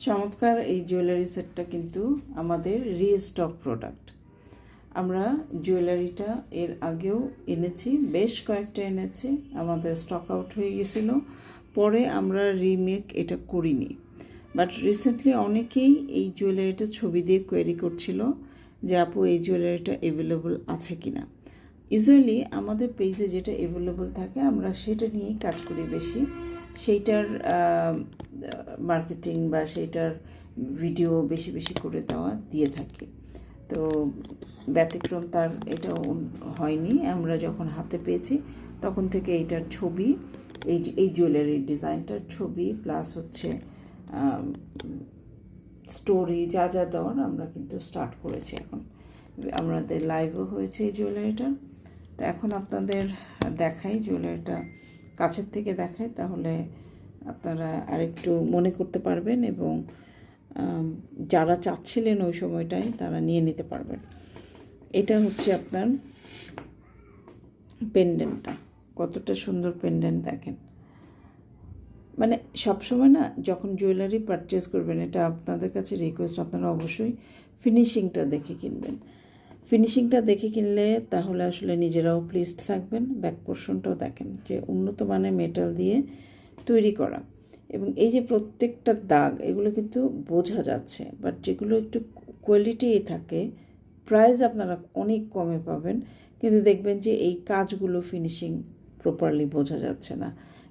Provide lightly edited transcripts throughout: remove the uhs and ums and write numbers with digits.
চমৎকার এই জুয়েলারি সেটটা কিন্তু আমাদের রিস্টক প্রোডাক্ট। আমরা জুয়েলারিটা এর আগেও এনেছি, বেশ কয়েকটা এনেছি, আমাদের স্টক আউট হয়ে গেছিলো, পরে আমরা রিমেক এটা করিনি। বাট রিসেন্টলি অনেকেই এই জুয়েলারিটা ছবি দিয়ে কোয়েরি করছিল যে আপু এই জুয়েলারিটা অ্যাভেলেবল আছে কি না। ইউজুয়ালি আমাদের পেজে যেটা অ্যাভেলেবল থাকে আমরা সেটা নিয়েই কাজ করি বেশি, সেইটার মার্কেটিং বা সেইটার ভিডিও বেশি বেশি করে দিয়ে থাকি। তো ব্যতিক্রম তার এটা হয়নি। আমরা যখন হাতে পেয়েছি তখন থেকে এইটার ছবি, এই জুয়েলারির ডিজাইনটার ছবি প্লাস হচ্ছে স্টোরি যা যা দেওয়ার আমরা কিন্তু স্টার্ট করেছি। এখন আমাদের লাইভও হয়েছে এই জুয়েলারিটার। তো এখন আপনাদের দেখাই, জুয়েলারিটা কাছের থেকে দেখাই, তাহলে আপনারা আরেকটু মনে করতে পারবেন এবং যারা চাচ্ছিলেন ওই সময়টায় তারা নিয়ে নিতে পারবেন। এটা হচ্ছে আপনার পেন্ডেন্টটা, কতটা সুন্দর পেন্ডেন্ট দেখেন। মানে সবসময় না যখন জুয়েলারি পারচেস করবেন, এটা আপনাদের কাছে রিকোয়েস্ট, আপনারা অবশ্যই ফিনিশিংটা দেখে কিনবেন। ফিনিশিংটা দেখে কিনলে তাহলে আসলে নিজেরাও প্লিজড থাকবেন। ব্যাক পোর্শনটাও দেখেন যে উন্নত মানের মেটাল দিয়ে তৈরি করা, এবং এই যে প্রত্যেকটা দাগ এগুলো কিন্তু বোঝা যাচ্ছে। বাট যেগুলো একটু কোয়ালিটি থাকে প্রাইস আপনারা অনেক কমে পাবেন, কিন্তু দেখবেন যে এই কাজগুলো ফিনিশিং প্রপারলি বোঝা যাচ্ছে না,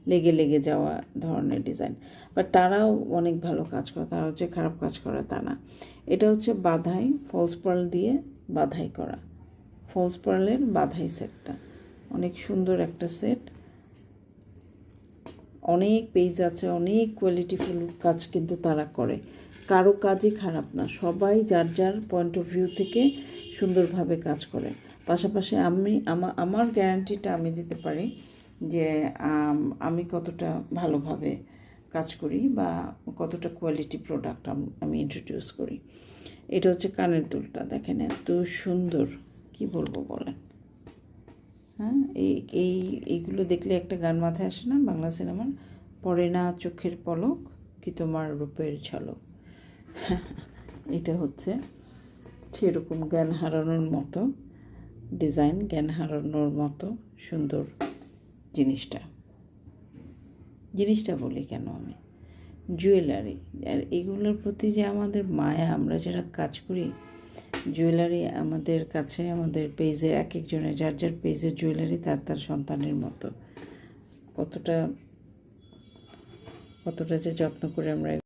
লেগে লেগে যাওয়া ধরনের ডিজাইন। বাট তারাও অনেক ভালো কাজ করে, তারা হচ্ছে খারাপ কাজ করে তা না। এটা হচ্ছে বাধাই, ফলস পার্ল দিয়ে বাধাই করা, ফলস পার্লের বাধাই সেটটা অনেক সুন্দর একটা সেট। অনেক পেজ আছে, অনেক কোয়ালিটিফুল কাজ কিন্তু তারা করে, কারো কাজই খারাপ না, সবাই যার যার পয়েন্ট অফ ভিউ থেকে সুন্দরভাবে কাজ করে। পাশাপাশি আমার গ্যারান্টিটা আমি দিতে পারি যে আমি কতটা ভালোভাবে কাজ করি বা কতটা কোয়ালিটি প্রোডাক্ট আমি ইন্ট্রোডিউস করি। এটা হচ্ছে কানের দুলটা, দেখেন এত সুন্দর, কি বলবো বলেন। হ্যাঁ, এইগুলো দেখলে একটা গান মাথায় আসে না বাংলা সিনেমার, পড়ে না চোখের পলক কি তোমার রূপের ঝলক। এটা হচ্ছে সেরকম জ্ঞান হারানোর মতো ডিজাইন, জ্ঞান হারানোর মতো সুন্দর জিনিসটা বলি কেন আমি, জুয়েলারি। আর এগুলোর প্রতি যে আমাদের মায়া, আমরা যারা কাজ করি, জুয়েলারি আমাদের কাছে, আমাদের পেজে এক একজনের যার যার পেজের জুয়েলারি তার সন্তানের মতো। কতটা যে যত্ন করে আমরা